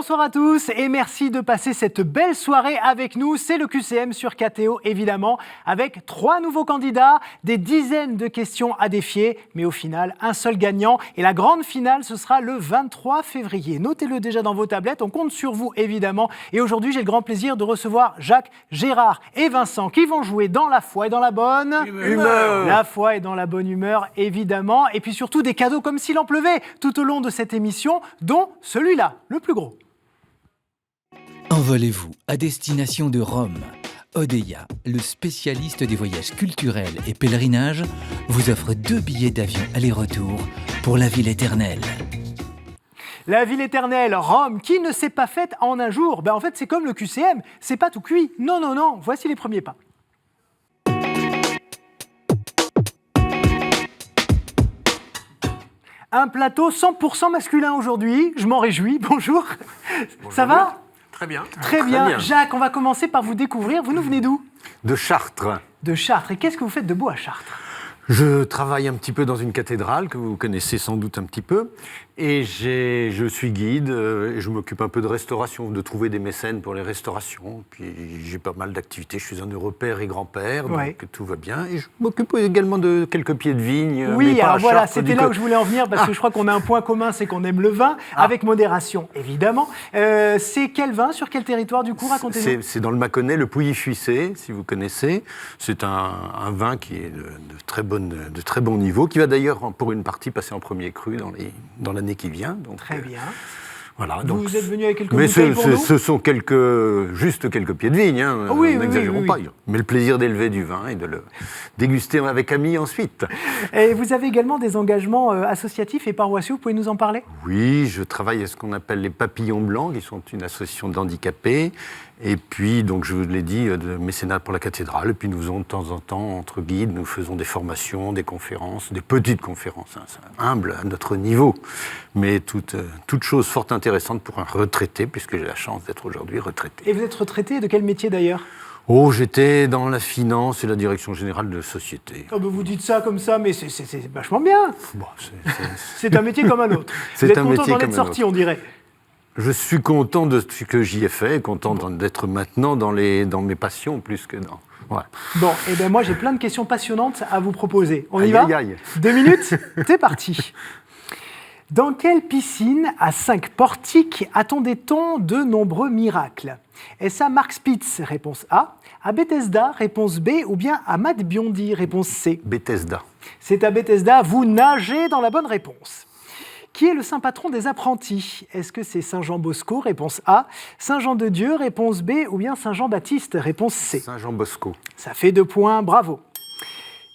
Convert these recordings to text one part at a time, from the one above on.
Bonsoir à tous et merci de passer cette belle soirée avec nous. C'est le QCM sur KTO évidemment, avec 3 nouveaux candidats, des dizaines de questions à défier, mais au final, un seul gagnant. Et la grande finale, ce sera le 23 février. Notez-le déjà dans vos tablettes, on compte sur vous évidemment. Et aujourd'hui, j'ai le grand plaisir de recevoir Jacques, Gérard et Vincent qui vont jouer dans la foi et dans la bonne humeur. La foi et dans la bonne humeur évidemment. Et puis surtout des cadeaux comme s'il en pleuvait tout au long de cette émission, dont celui-là, le plus gros. Envolez-vous à destination de Rome. Odeia, le spécialiste des voyages culturels et pèlerinages, vous offre 2 billets d'avion aller-retour pour la ville éternelle. La ville éternelle, Rome, qui ne s'est pas faite en un jour. En fait, c'est comme le QCM, c'est pas tout cuit. Non, non, non, voici les premiers pas. Un plateau 100% masculin aujourd'hui, je m'en réjouis. Bonjour. Bonjour. Ça va ? Très bien. Très bien. Jacques, on va commencer par vous découvrir. Vous nous venez d'où ? De Chartres. De Chartres. Et qu'est-ce que vous faites de beau à Chartres ? Je travaille un petit peu dans une cathédrale que vous connaissez sans doute un petit peu. Et je suis guide et je m'occupe un peu de restauration, de trouver des mécènes pour les restaurations. Puis j'ai pas mal d'activités. Je suis un heureux-père et grand-père, donc tout va bien. Et je m'occupe également de quelques pieds de vigne. Oui, mais pas alors voilà, Chartres, c'était là où je voulais en venir, parce que je crois qu'on a un point commun, c'est qu'on aime le vin, avec modération, évidemment. C'est quel vin, sur quel territoire, du coup, racontez-nous. C'est dans le Mâconnais, le Pouilly-Fuissé, si vous connaissez. C'est un vin qui est de très bon niveau, qui va d'ailleurs, pour une partie, passer en premier cru dans l'année qui vient. Donc, très bien. Voilà, vous êtes venu avec quelques bouteilles pour nous ? Ce sont juste quelques pieds de vigne, hein, n'exagérons pas. Mais le plaisir d'élever du vin et de le déguster avec amis ensuite. Et vous avez également des engagements associatifs et paroissiaux, vous pouvez nous en parler ? Oui, je travaille à ce qu'on appelle les Papillons Blancs, qui sont une association d'handicapés. Et puis, donc, je vous l'ai dit, de mécénat pour la cathédrale. Et puis, nous faisons de temps en temps, entre guides, nous faisons des formations, des conférences, des petites conférences, hein, humbles à notre niveau, mais toutes choses fort intéressantes pour un retraité, puisque j'ai la chance d'être aujourd'hui retraité. Et vous êtes retraité de quel métier d'ailleurs ? Oh, j'étais dans la finance et la direction générale de société. Oh, vous dites ça comme ça, mais c'est vachement bien. Bon, c'est un métier comme un autre. Vous êtes content d'en être sorti, on dirait. Je suis content de ce que j'y ai fait, content d'être maintenant dans mes passions plus que dans... Ouais. Bon, et bien moi j'ai plein de questions passionnantes à vous proposer. On y va ? 2 minutes ? C'est parti. Dans quelle piscine à 5 portiques attendait-on de nombreux miracles ? Est-ce à Mark Spitz, réponse A, à Bethesda, réponse B, ou bien à Matt Biondi, réponse C ? Bethesda. C'est à Bethesda, vous nagez dans la bonne réponse. Qui est le saint patron des apprentis ? Est-ce que c'est Saint Jean Bosco, réponse A, Saint Jean de Dieu, réponse B, ou bien Saint Jean Baptiste, réponse C ? Saint Jean Bosco. Ça fait 2 points, bravo.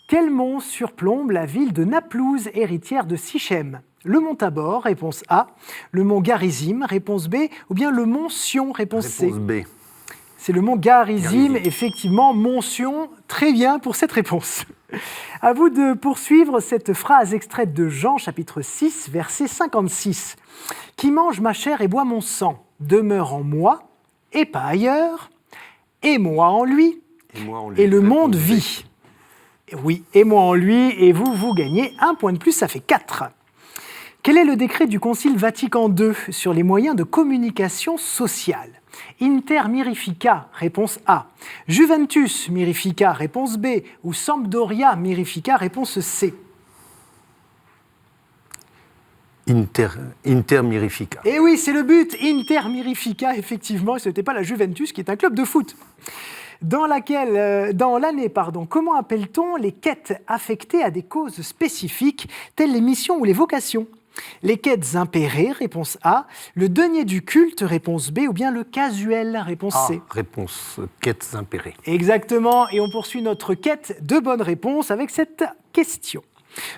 Quel mont surplombe la ville de Naplouse, héritière de Sichem ? Le mont Tabor, réponse A, le mont Garizim, réponse B, ou bien le mont Sion, réponse C ? Réponse B. C'est le mont Garizim, effectivement, mont Sion, très bien pour cette réponse. À vous de poursuivre cette phrase extraite de Jean, chapitre 6, verset 56. « Qui mange ma chair et boit mon sang demeure en moi, et pas ailleurs, et moi en lui, et le monde vit. » Oui, et moi en lui, et vous gagnez 1 point de plus, ça fait 4. Quel est le décret du Concile Vatican II sur les moyens de communication sociale ? Inter Mirifica, réponse A. Juventus Mirifica, réponse B. Ou Sampdoria Mirifica, réponse C. Inter Mirifica. Et oui, c'est le but, Inter Mirifica, effectivement, et ce n'était pas la Juventus qui est un club de foot. Dans l'année, comment appelle-t-on les quêtes affectées à des causes spécifiques, telles les missions ou les vocations ? Les quêtes impérées, réponse A, le denier du culte, réponse B, ou bien le casuel, réponse C. Réponse quêtes impérées. Exactement, et on poursuit notre quête de bonnes réponses avec cette question.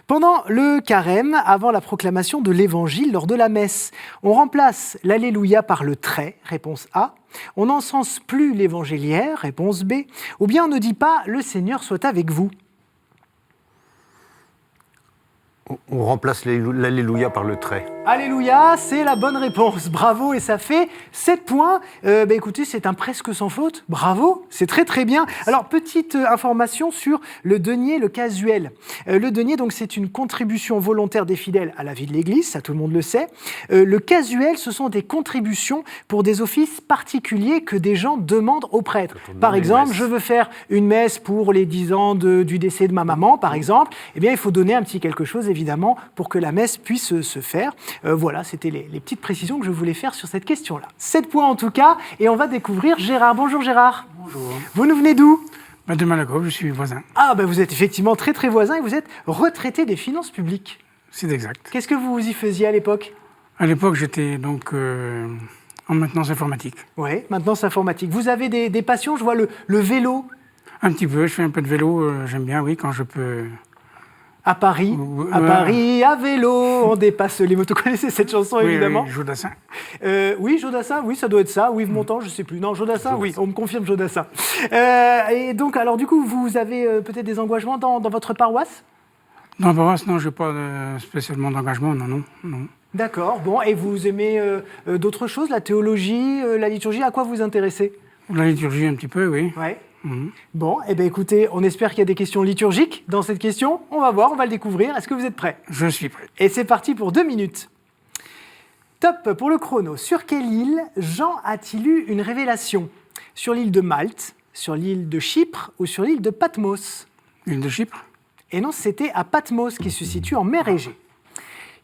Pendant le carême, avant la proclamation de l'évangile lors de la messe, on remplace l'alléluia par le trait, réponse A, on n'encense plus l'évangéliaire, réponse B, ou bien on ne dit pas « le Seigneur soit avec vous ». On remplace l'Alléluia par le trait. Alléluia, c'est la bonne réponse. Bravo, et ça fait 7 points. Écoutez, c'est un presque sans faute. Bravo, c'est très très bien. Alors, petite information sur le denier, le casuel. Le denier, donc, c'est une contribution volontaire des fidèles à la vie de l'Église, ça tout le monde le sait. Le casuel, ce sont des contributions pour des offices particuliers que des gens demandent aux prêtres. Par exemple, je veux faire une messe pour les 10 ans du décès de ma maman, par exemple. Eh bien, il faut donner un petit quelque chose, évidemment, pour que la messe puisse se faire. Voilà, c'était les petites précisions que je voulais faire sur cette question-là. 7 points en tout cas, et on va découvrir Gérard. Bonjour Gérard. Bonjour. Vous nous venez d'où ? De Malakoff, je suis voisin. Ah, vous êtes effectivement très très voisin et vous êtes retraité des finances publiques. C'est exact. Qu'est-ce que vous y faisiez à l'époque ? À l'époque, j'étais donc en maintenance informatique. Oui, maintenance informatique. Vous avez des passions, je vois le vélo. Un petit peu, je fais un peu de vélo, j'aime bien, oui, quand je peux. À Paris, à vélo, on dépasse les mots. Vous connaissez cette chanson, évidemment. Oui, Jodassin. Oui, Jodassin, oui, ça doit être ça. Oui, Montand, je ne sais plus. Non, Jodassin, oui, on me confirme Jodassin. Et donc, alors du coup, vous avez peut-être des engagements dans votre paroisse ? Dans la paroisse, non, je n'ai pas spécialement d'engagement, non. D'accord, bon, et vous aimez d'autres choses, la théologie, la liturgie, à quoi vous vous intéressez ? La liturgie, un petit peu, oui. Ouais. Bon, écoutez, on espère qu'il y a des questions liturgiques dans cette question. On va voir, on va le découvrir. Est-ce que vous êtes prêts ? Je suis prêt. Et c'est parti pour 2 minutes. Top pour le chrono. Sur quelle île Jean a-t-il eu une révélation ? Sur l'île de Malte, sur l'île de Chypre ou sur l'île de Patmos ? L'île de Chypre ? Et non, c'était à Patmos qui se situe en mer Égée.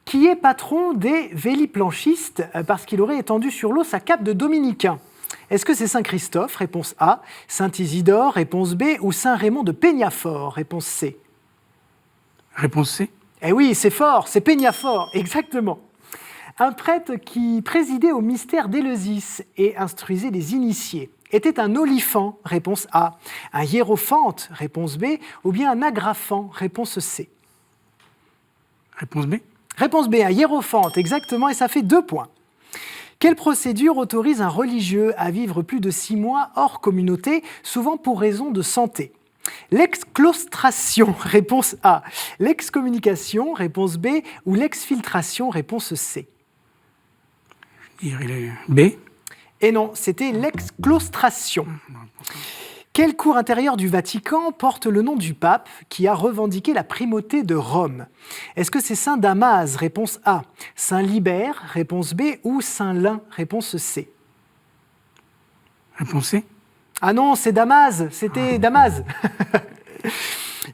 Qui est patron des véliplanchistes parce qu'il aurait étendu sur l'eau sa cape de dominicain ? Est-ce que c'est Saint Christophe, réponse A, Saint Isidore, réponse B, ou Saint Raymond de Peñafort, réponse C ? Réponse C ? Eh oui, c'est fort, c'est Peñafort, exactement. Un prêtre qui présidait au mystère d'Éleusis et instruisait les initiés était un olifant, réponse A, un hiérophante, réponse B, ou bien un agraphant, réponse C. Réponse B ? Réponse B, un hiérophante, exactement, et ça fait 2 points. Quelle procédure autorise un religieux à vivre plus de 6 mois hors communauté, souvent pour raison de santé ? L'exclaustration, réponse A. L'excommunication, réponse B. Ou l'exfiltration, réponse C. Je dirais B. Et non, c'était l'exclaustration. Quelle cour intérieure du Vatican porte le nom du pape qui a revendiqué la primauté de Rome ? Est-ce que c'est Saint Damas, réponse A, Saint Libère, réponse B, ou Saint Lin, réponse C ? Réponse C ? Ah non, c'est Damas, c'était Damas.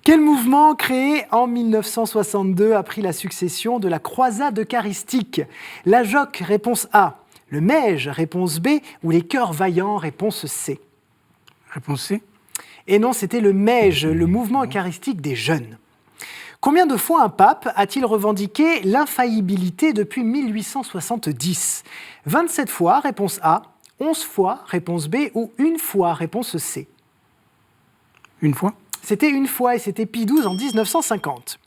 Quel mouvement créé en 1962 a pris la succession de la croisade eucharistique ? La Joque, réponse A, le Mège, réponse B, ou les Chœurs Vaillants, réponse C ? Réponse C ? Et non, c'était le Mège, le mouvement eucharistique des jeunes. Combien de fois un pape a-t-il revendiqué l'infaillibilité depuis 1870 ? 27 fois, réponse A, 11 fois, réponse B, ou 1 fois, réponse C. 1 fois ? C'était 1 fois et c'était Pie XII en 1950.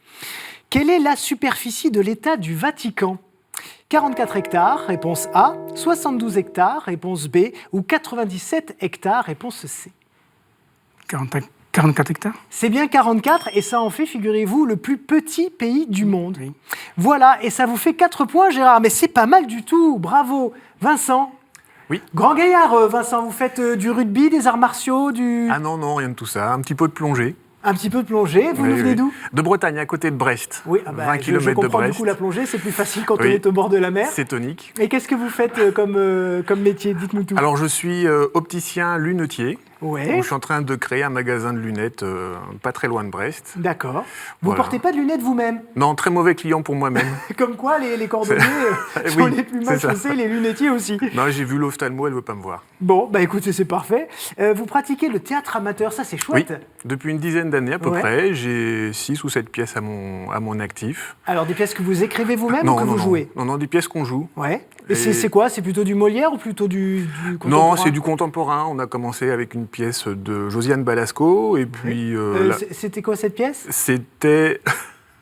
Quelle est la superficie de l'État du Vatican ? 44 hectares, réponse A, 72 hectares, réponse B, ou 97 hectares, réponse C. 44 hectares ? C'est bien 44, et ça en fait, figurez-vous, le plus petit pays du monde. Oui. Voilà, et ça vous fait 4 points, Gérard, mais c'est pas mal du tout, bravo. Vincent ? Oui. Grand gaillard, Vincent, vous faites du rugby, des arts martiaux, Ah non, rien de tout ça. Un petit peu de plongée. Un petit peu de plongée, vous Oui, nous venez oui. d'où ? De Bretagne, à côté de Brest. Oui, 20 je km de comprends, Brest. du coup, la plongée, c'est plus facile quand on Oui. est au bord de la mer. C'est tonique. Et qu'est-ce que vous faites comme métier ? Dites-nous tout. Alors, je suis opticien lunetier. Ouais, Donc, je suis en train de créer un magasin de lunettes pas très loin de Brest. d'accord. Vous Voilà. portez pas de lunettes vous-même ? Non, très mauvais client pour moi-même. Comme quoi, les cordonniers sont Oui, les plus mal c'est ça. chaussés, les lunetiers aussi. Non, j'ai vu l'ophtalmo, elle veut pas me voir. Bon, écoutez, c'est parfait. Vous pratiquez le théâtre amateur, ça c'est Oui, chouette. depuis une dizaine d'années à peu Ouais. près, j'ai 6 ou 7 pièces à mon actif. Alors, des pièces que vous écrivez vous-même ou que vous jouez ? Non, des pièces qu'on joue. Ouais. Et Et- c'est quoi ? C'est plutôt du Molière ou plutôt du contemporain ? Non, c'est du contemporain. On a commencé avec une pièce de Josiane Balasco, et puis C'était quoi cette pièce ? c'était...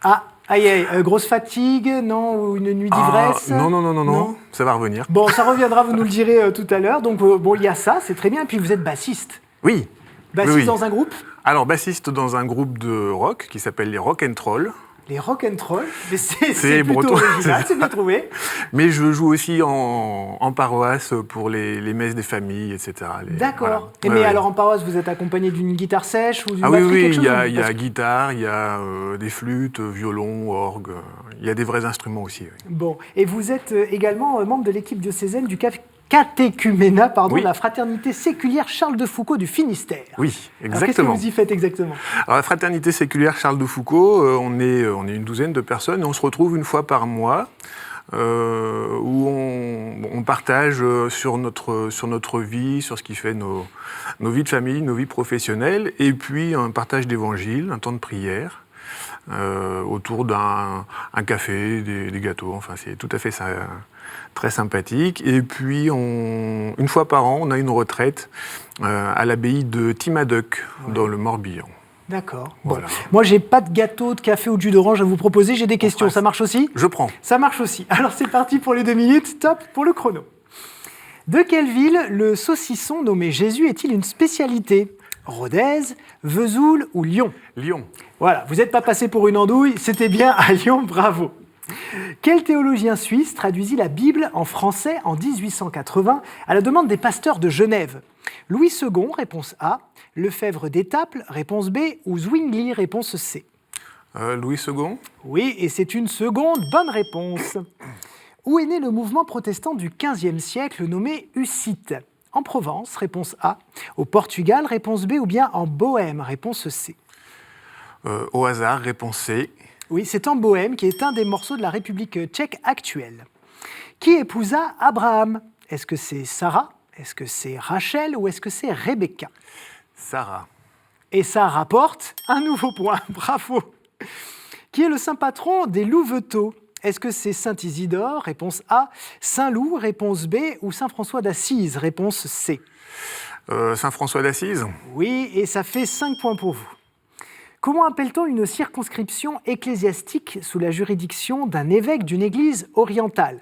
Ah, aïe, grosse fatigue, non ? Ou une nuit d'ivresse ? Non, ça va revenir. Bon, ça reviendra, vous nous le direz tout à l'heure. Donc, bon, il y a ça, c'est très bien. Et puis, vous êtes bassiste. Oui. Bassiste Oui. dans un groupe ? Alors, bassiste dans un groupe de rock qui s'appelle les Rock and Troll. Les rock'n'roll, mais c'est plutôt breton. original, c'est bien trouvé. Mais je joue aussi en paroisse pour les messes des familles, etc. D'accord. Voilà. Et Ouais, mais ouais. alors en paroisse, vous êtes accompagné d'une guitare sèche ou d'une Ah oui, batterie, oui, quelque il chose y a guitare, il y a des flûtes, violon, orgue, il y a des vrais instruments aussi. Oui. Bon, et vous êtes également membre de l'équipe diocésaine du catéchuménat, Oui. de la fraternité séculière Charles de Foucault du Finistère. Oui, Alors, qu'est-ce que exactement. vous y faites exactement? Alors, la fraternité séculière Charles de Foucault, on est une douzaine de personnes et on se retrouve une fois par mois où on partage sur notre vie, sur ce qui fait nos vies de famille, nos vies professionnelles, et puis un partage d'évangile, un temps de prière autour d'un café, des gâteaux. Enfin, c'est tout à fait ça, très sympathique. Et puis, une fois par an, on a une retraite à l'abbaye de Timaduc, dans le Morbihan. D'accord. Voilà. Bon. Moi, j'ai pas de gâteau, de café ou de jus d'orange à vous proposer. J'ai des questions. fera Ça marche aussi? Je prends. Ça marche aussi. Alors, c'est parti pour les 2 minutes. Top pour le chrono. De quelle ville le saucisson nommé Jésus est-il une spécialité? Rodez, Vesoul ou Lyon? Lyon. Voilà, vous n'êtes pas passé pour une andouille, c'était bien à Lyon, bravo. Quel théologien suisse traduisit la Bible en français en 1880 à la demande des pasteurs de Genève? Louis II, réponse A. Lefebvre d'Étaples, réponse B. Ou Zwingli, réponse C. Louis II. Oui, et c'est une seconde bonne réponse. Où est né le mouvement protestant du XVe siècle nommé Hussite? En Provence, réponse A. Au Portugal, réponse B. Ou bien en Bohême, réponse C. Au hasard, réponse C. Oui, c'est en Bohême, qui est un des morceaux de la République tchèque actuelle. Qui épousa Abraham? Est-ce que c'est Sarah? Est-ce que c'est Rachel? Ou est-ce que c'est Rebecca? Sarah. Et ça rapporte un nouveau point. Bravo. Qui est le saint patron des louveteaux? Est-ce que c'est Saint Isidore? Réponse A. Saint Loup? Réponse B. Ou Saint François d'Assise? Réponse C. Saint François d'Assise. Oui, et ça fait 5 points pour vous. Comment appelle-t-on une circonscription ecclésiastique sous la juridiction d'un évêque d'une église orientale?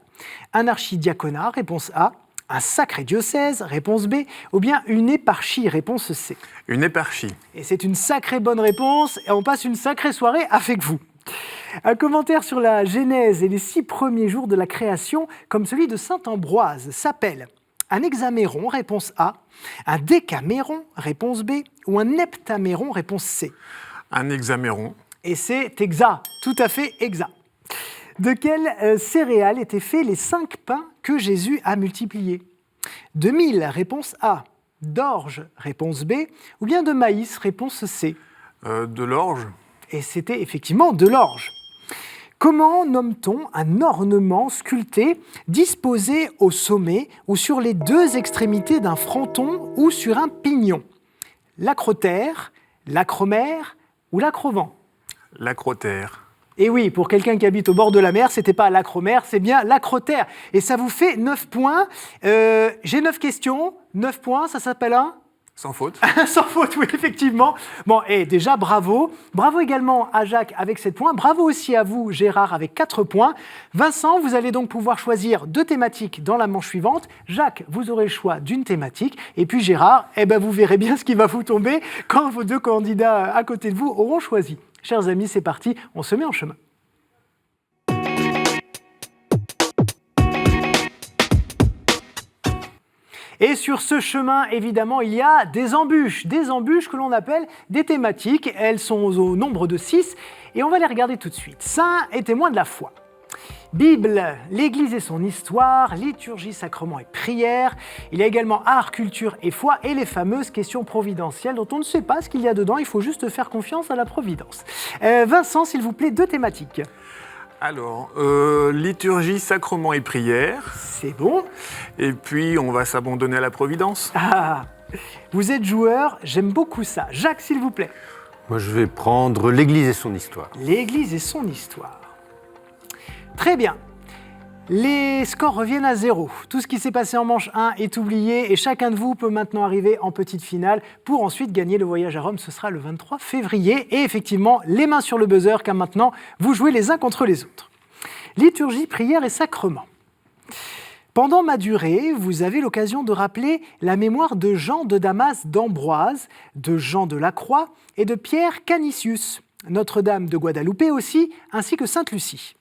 Un archidiaconat, réponse A. Un sacré diocèse, réponse B. Ou bien une éparchie, réponse C. Une éparchie. Et c'est une sacrée bonne réponse, et on passe une sacrée soirée avec vous. Un commentaire sur la Genèse et les 6 premiers jours de la création, comme celui de saint Ambroise, s'appelle un hexaméron, réponse A. Un décaméron, réponse B. Ou un heptaméron, réponse C. Un hexaméron. Et c'est exact, tout à fait exact. De quelles céréales étaient faits les 5 pains que Jésus a multipliés? De mil, réponse A. D'orge, réponse B. Ou bien de maïs, réponse C. De l'orge. Et c'était effectivement de l'orge. Comment nomme-t-on un ornement sculpté disposé au sommet ou sur les 2 extrémités d'un fronton ou sur un pignon? L'acrotère, l'acromère ou l'acrovent? L'acrotère. Et oui, pour quelqu'un qui habite au bord de la mer, c'était pas l'acromère, c'est bien l'acrotère. Et ça vous fait 9 points. J'ai 9 questions, 9 points, ça s'appelle un? Sans faute. Sans faute, oui, effectivement. Bon, et déjà, bravo. Bravo également à Jacques avec 7 points. Bravo aussi à vous, Gérard, avec 4 points. Vincent, vous allez donc pouvoir choisir 2 thématiques dans la manche suivante. Jacques, vous aurez le choix d'une thématique. Et puis Gérard, vous verrez bien ce qui va vous tomber quand vos 2 candidats à côté de vous auront choisi. Chers amis, c'est parti, on se met en chemin. Et sur ce chemin, évidemment, il y a des embûches que l'on appelle des thématiques. Elles sont au nombre de 6 et on va les regarder tout de suite. Saints et témoins de la foi. Bible, l'Église et son histoire, liturgie, sacrement et prière. Il y a également art, culture et foi et les fameuses questions providentielles dont on ne sait pas ce qu'il y a dedans, il faut juste faire confiance à la providence. Vincent, s'il vous plaît, 2 thématiques. Alors, liturgie, sacrement et prière. C'est bon. Et puis, on va s'abandonner à la providence. Ah, vous êtes joueur, j'aime beaucoup ça. Jacques, s'il vous plaît. Moi, je vais prendre l'Église et son histoire. L'Église et son histoire. Très bien. Les scores reviennent à 0. Tout ce qui s'est passé en manche 1 est oublié et chacun de vous peut maintenant arriver en petite finale pour ensuite gagner le voyage à Rome. Ce sera le 23 février. Et effectivement, les mains sur le buzzer car maintenant, vous jouez les uns contre les autres. Liturgie, prière et sacrement. Pendant ma durée, vous avez l'occasion de rappeler la mémoire de Jean de Damas d'Ambroise, de Jean de la Croix et de Pierre Canisius. Notre-Dame de Guadalupe aussi, ainsi que Sainte-Lucie.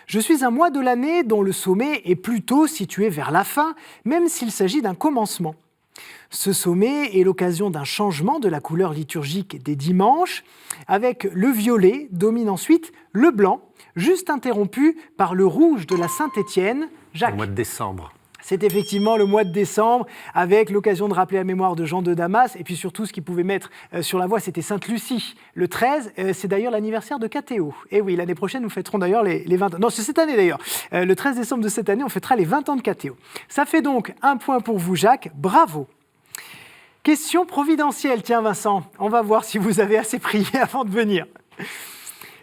Je suis un mois de l'année dont le sommet est plutôt situé vers la fin, même s'il s'agit d'un commencement. Ce sommet est l'occasion d'un changement de la couleur liturgique des dimanches, avec le violet domine ensuite le blanc, juste interrompu par le rouge de la Saint-Étienne. Jacques. Au mois de décembre. C'est effectivement le mois de décembre, avec l'occasion de rappeler la mémoire de Jean de Damas, et puis surtout ce qu'il pouvait mettre sur la voie, c'était Sainte-Lucie. Le 13, c'est d'ailleurs l'anniversaire de Catéo. Et oui, l'année prochaine, nous fêterons d'ailleurs les 20 ans. Non, c'est cette année d'ailleurs. Le 13 décembre de cette année, on fêtera les 20 ans de Catéo. Ça fait donc un point pour vous, Jacques. Bravo. Question providentielle, tiens Vincent, on va voir si vous avez assez prié avant de venir.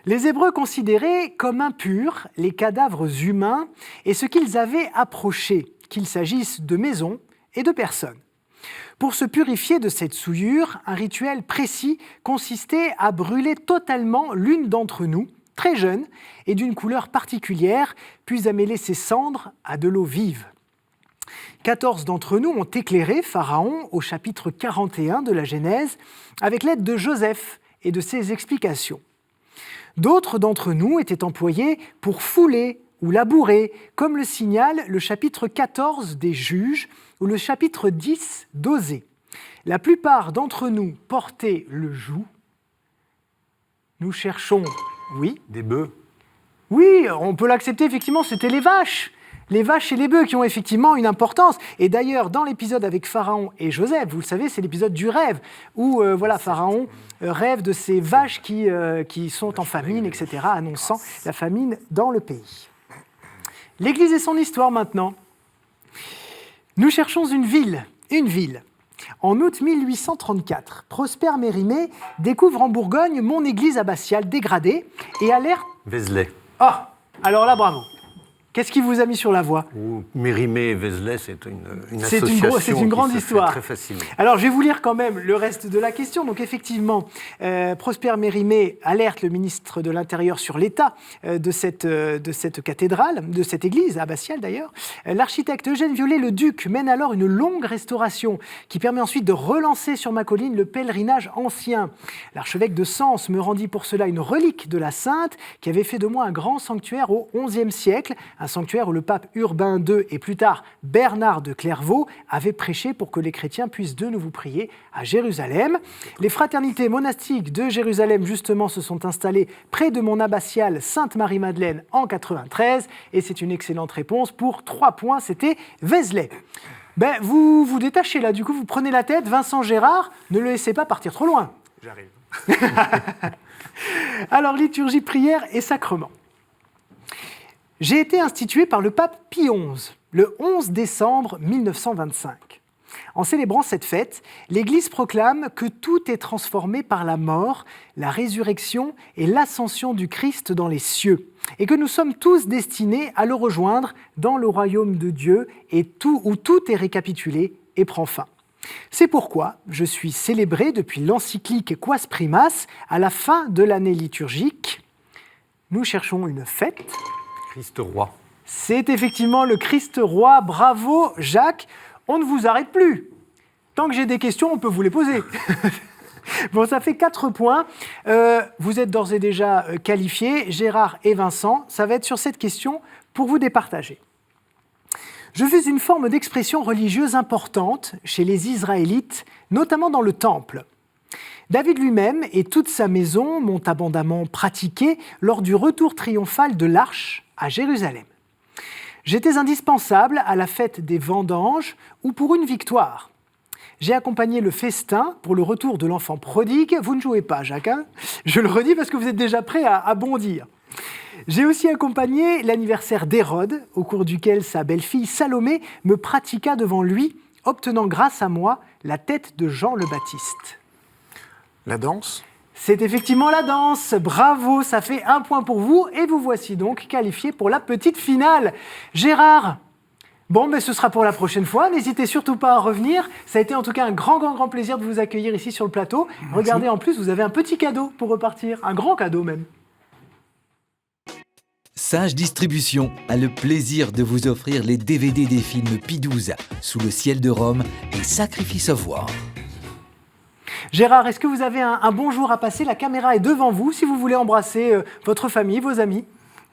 Les Hébreux considéraient comme impurs les cadavres humains et ce qu'ils avaient approché, qu'il s'agisse de maisons et de personnes. Pour se purifier de cette souillure, un rituel précis consistait à brûler totalement l'une d'entre nous, très jeune et d'une couleur particulière, puis à mêler ses cendres à de l'eau vive. 14 d'entre nous ont éclairé Pharaon au chapitre 41 de la Genèse avec l'aide de Joseph et de ses explications. D'autres d'entre nous étaient employés pour fouler ou labourer, comme le signale le chapitre 14 des Juges ou le chapitre 10 d'Osée. La plupart d'entre nous portaient le joug. Nous cherchons, oui. Des bœufs. Oui, on peut l'accepter, effectivement, c'était les vaches. Les vaches et les bœufs qui ont effectivement une importance. Et d'ailleurs, dans l'épisode avec Pharaon et Joseph, vous le savez, c'est l'épisode du rêve, où Pharaon rêve de ces vaches qui sont en famine, etc., annonçant la famine dans le pays. L'Église et son histoire maintenant. Nous cherchons une ville. En août 1834, Prosper Mérimée découvre en Bourgogne mon église abbatiale dégradée et alerte... Vézelay. Ah, alors là, bravo. Qu'est-ce qui vous a mis sur la voie ? Mérimée et Vézelay, c'est une association. C'est une grande histoire. Très facilement. Alors, je vais vous lire quand même le reste de la question. Donc, effectivement, Prosper Mérimée alerte le ministre de l'Intérieur sur l'état de cette cathédrale, de cette église abbatiale d'ailleurs. L'architecte Eugène Viollet-le-Duc mène alors une longue restauration qui permet ensuite de relancer sur ma colline le pèlerinage ancien. L'archevêque de Sens me rendit pour cela une relique de la Sainte qui avait fait de moi un grand sanctuaire au XIe siècle, un sanctuaire où le pape Urbain II et plus tard Bernard de Clairvaux avaient prêché pour que les chrétiens puissent de nouveau prier à Jérusalem. Les fraternités monastiques de Jérusalem, justement, se sont installées près de mon abbatiale Sainte-Marie-Madeleine en 93, et c'est une excellente réponse pour 3 points, c'était Vézelay. Vous vous détachez là, du coup, vous prenez la tête. Vincent Gérard, ne le laissez pas partir trop loin. J'arrive. Alors, liturgie, prière et sacrement. J'ai été institué par le pape Pie XI, le 11 décembre 1925. En célébrant cette fête, l'Église proclame que tout est transformé par la mort, la résurrection et l'ascension du Christ dans les cieux, et que nous sommes tous destinés à le rejoindre dans le royaume de Dieu où tout est récapitulé et prend fin. C'est pourquoi je suis célébré depuis l'encyclique Quas Primas à la fin de l'année liturgique. Nous cherchons une fête. Christ roi. C'est effectivement le Christ roi. Bravo, Jacques. On ne vous arrête plus. Tant que j'ai des questions, on peut vous les poser. Bon, ça fait 4 points. Vous êtes d'ores et déjà qualifiés, Gérard et Vincent. Ça va être sur cette question pour vous départager. Je fais une forme d'expression religieuse importante chez les Israélites, notamment dans le Temple. David lui-même et toute sa maison m'ont abondamment pratiqué lors du retour triomphal de l'Arche à Jérusalem. J'étais indispensable à la fête des vendanges ou pour une victoire. J'ai accompagné le festin pour le retour de l'enfant prodigue. Vous ne jouez pas, Jacques, hein ? Je le redis parce que vous êtes déjà prêt à bondir. J'ai aussi accompagné l'anniversaire d'Hérode, au cours duquel sa belle-fille Salomé me pratiqua devant lui, obtenant grâce à moi la tête de Jean le Baptiste. La danse ? C'est effectivement la danse. Bravo, ça fait 1 point pour vous et vous voici donc qualifié pour la petite finale. Gérard, ce sera pour la prochaine fois. N'hésitez surtout pas à revenir. Ça a été en tout cas un grand plaisir de vous accueillir ici sur le plateau. Merci. Regardez, en plus, vous avez un petit cadeau pour repartir. Un grand cadeau même. Sage Distribution a le plaisir de vous offrir les DVD des films Pie XII, Sous le ciel de Rome et Sacrifice of War. Gérard, est-ce que vous avez un bon jour à passer? La caméra est devant vous si vous voulez embrasser votre famille, vos amis.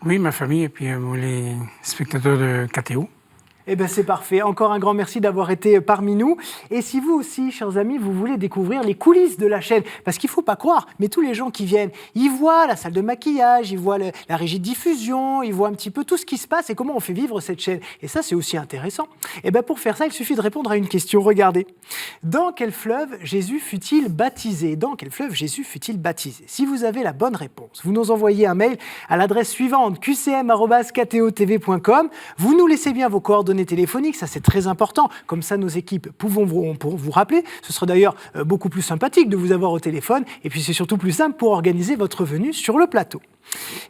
Oui, ma famille et puis les spectateurs de KTO. Eh bien, c'est parfait. Encore un grand merci d'avoir été parmi nous. Et si vous aussi, chers amis, vous voulez découvrir les coulisses de la chaîne, parce qu'il ne faut pas croire, mais tous les gens qui viennent, ils voient la salle de maquillage, ils voient la régie de diffusion, ils voient un petit peu tout ce qui se passe et comment on fait vivre cette chaîne. Et ça, c'est aussi intéressant. Eh bien, pour faire ça, il suffit de répondre à une question. Regardez. Dans quel fleuve Jésus fut-il baptisé? Dans quel fleuve Jésus fut-il baptisé? Si vous avez la bonne réponse, vous nous envoyez un mail à l'adresse suivante, qcm@ktotv.com. Vous nous laissez bien vos coordonnées téléphoniques, ça c'est très important, comme ça nos équipes pourront vous rappeler. Ce sera d'ailleurs beaucoup plus sympathique de vous avoir au téléphone, et puis c'est surtout plus simple pour organiser votre venue sur le plateau.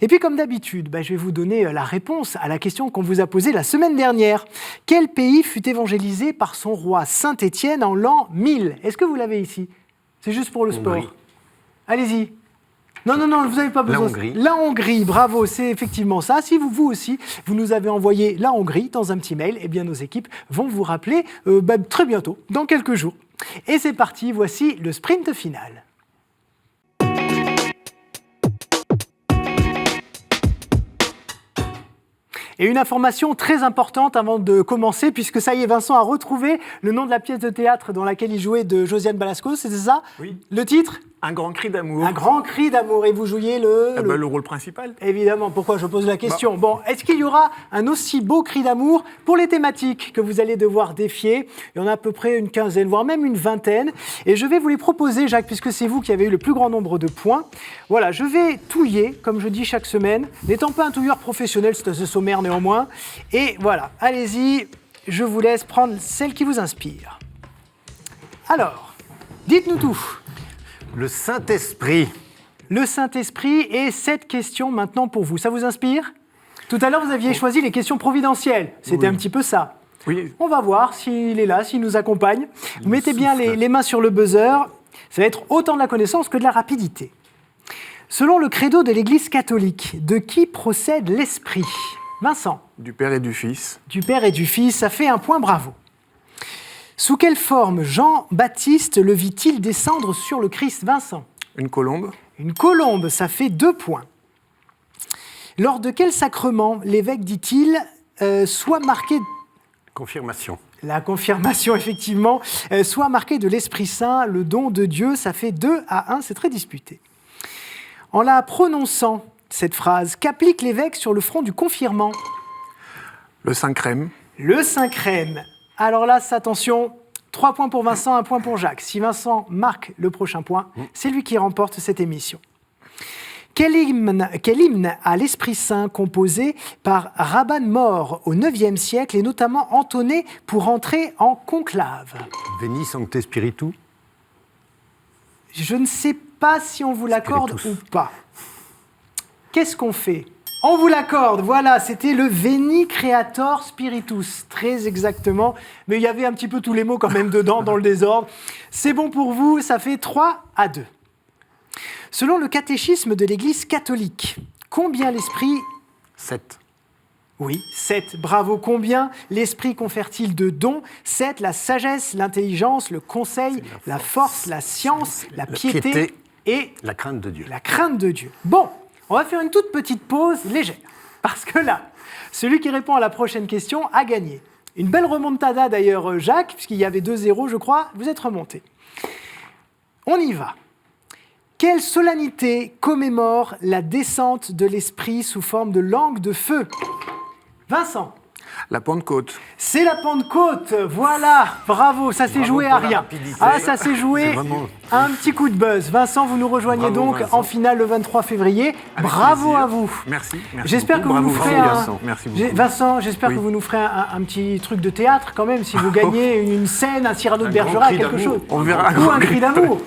Et puis comme d'habitude, je vais vous donner la réponse à la question qu'on vous a posée la semaine dernière. Quel pays fut évangélisé par son roi Saint-Étienne en l'an 1000? Est-ce que vous l'avez ici? C'est juste pour le sport. Allez-y. Non, vous n'avez pas besoin. La Hongrie. La Hongrie, bravo, c'est effectivement ça. Si vous aussi, vous nous avez envoyé la Hongrie dans un petit mail, eh bien nos équipes vont vous rappeler très bientôt, dans quelques jours. Et c'est parti, voici le sprint final. Et une information très importante avant de commencer, puisque ça y est, Vincent a retrouvé le nom de la pièce de théâtre dans laquelle il jouait de Josiane Balasco, c'est ça? Oui. Le titre? Un grand cri d'amour. Un grand cri d'amour. Et vous jouiez le rôle principal. Évidemment, pourquoi je pose la question? Bon, est-ce qu'il y aura un aussi beau cri d'amour pour les thématiques que vous allez devoir défier? Il y en a à peu près une quinzaine, voire même une vingtaine. Et je vais vous les proposer, Jacques, puisque c'est vous qui avez eu le plus grand nombre de points. Voilà, je vais touiller, comme je dis chaque semaine, n'étant pas un touilleur professionnel, c'est assez sommaire néanmoins. Et voilà, allez-y, je vous laisse prendre celle qui vous inspire. Alors, dites-nous tout. Le Saint-Esprit. Le Saint-Esprit et cette question maintenant pour vous. Ça vous inspire? Tout à l'heure, vous aviez choisi les questions providentielles. C'était un petit peu ça. Oui. On va voir s'il est là, s'il nous accompagne. Vous mettez bien les mains sur le buzzer. Ça va être autant de la connaissance que de la rapidité. Selon le credo de l'Église catholique, de qui procède l'Esprit? Vincent? Du Père et du Fils. Du Père et du Fils, ça fait un point, bravo. Sous quelle forme Jean-Baptiste le vit-il descendre sur le Christ? Vincent? Une colombe. Une colombe, ça fait 2 points. Lors de quel sacrement l'évêque dit-il soit marqué... Confirmation. La confirmation, effectivement, soit marqué de l'Esprit Saint, le don de Dieu, ça fait 2-1, c'est très disputé. En la prononçant, cette phrase, qu'applique l'évêque sur le front du confirmant? Le Saint-Crème. Le Saint-Crème. Alors là, attention, 3 points pour Vincent, 1 point pour Jacques. Si Vincent marque le prochain point, c'est lui qui remporte cette émission. Quel hymne à l'Esprit Saint composé par Rabban Mor au IXe siècle et notamment entonné pour entrer en conclave? Veni Sancte Spiritu. Je ne sais pas si on vous l'accorde ou pas. Qu'est-ce qu'on fait? On vous l'accorde, voilà, c'était le Veni Creator Spiritus, très exactement. Mais il y avait un petit peu tous les mots quand même dedans, dans le désordre. C'est bon pour vous, ça fait 3-2. Selon le catéchisme de l'Église catholique, combien l'Esprit... 7. Oui, 7, bravo. Combien l'Esprit confère-t-il de dons? 7, la sagesse, l'intelligence, le conseil, la force, la science, la piété et... La crainte de Dieu. La crainte de Dieu. Bon, on va faire une toute petite pause légère. Parce que là, celui qui répond à la prochaine question a gagné. Une belle remontada d'ailleurs, Jacques, puisqu'il y avait 2-0, je crois. Vous êtes remonté. On y va. Quelle solennité commémore la descente de l'Esprit sous forme de langue de feu? Vincent? La Pentecôte. C'est la Pentecôte, voilà, bravo, ça s'est joué à rien. Ah, ça s'est joué à un petit coup de buzz. Vincent, vous nous rejoignez donc en finale le 23 février. Bravo à vous. Merci. J'espère que vous nous ferez Merci beaucoup. Vincent, j'espère que vous nous ferez un petit truc de théâtre quand même, si vous gagnez une scène, un Cyrano de Bergerac, quelque chose. On verra. Ou un cri d'amour.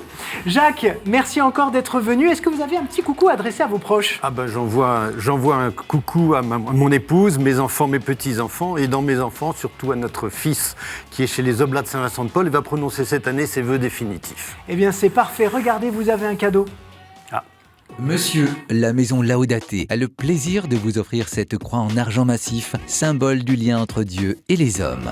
Jacques, merci encore d'être venu. Est-ce que vous avez un petit coucou adressé à vos proches? Ah ben j'envoie un coucou à mon épouse, mes enfants, mes petits-enfants, et dans mes enfants, surtout à notre fils qui est chez les Oblats de Saint-Vincent-de-Paul et va prononcer cette année ses vœux définitifs. Eh bien c'est parfait, regardez, vous avez un cadeau. Monsieur, la maison Laudate a le plaisir de vous offrir cette croix en argent massif, symbole du lien entre Dieu et les hommes.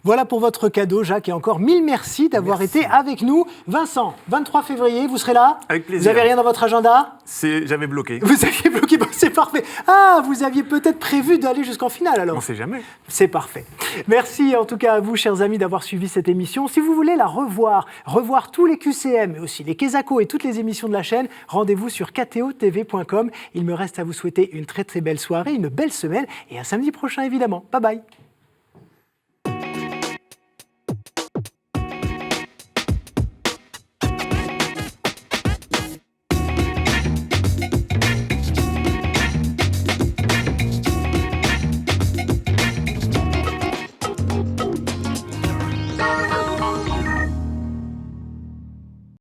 Voilà pour votre cadeau, Jacques, et encore 1000 merci d'avoir été avec nous. Vincent, 23 février, vous serez là? Avec plaisir. Vous n'avez rien dans votre agenda? J'avais bloqué. Vous aviez bloqué, bon, c'est parfait. Ah, vous aviez peut-être prévu d'aller jusqu'en finale alors? On ne sait jamais. C'est parfait. Merci en tout cas à vous, chers amis, d'avoir suivi cette émission. Si vous voulez la revoir tous les QCM, mais aussi les Quesaco et toutes les émissions de la chaîne, rendez-vous sur ktotv.com. Il me reste à vous souhaiter une très très belle soirée, une belle semaine et à samedi prochain évidemment. Bye bye.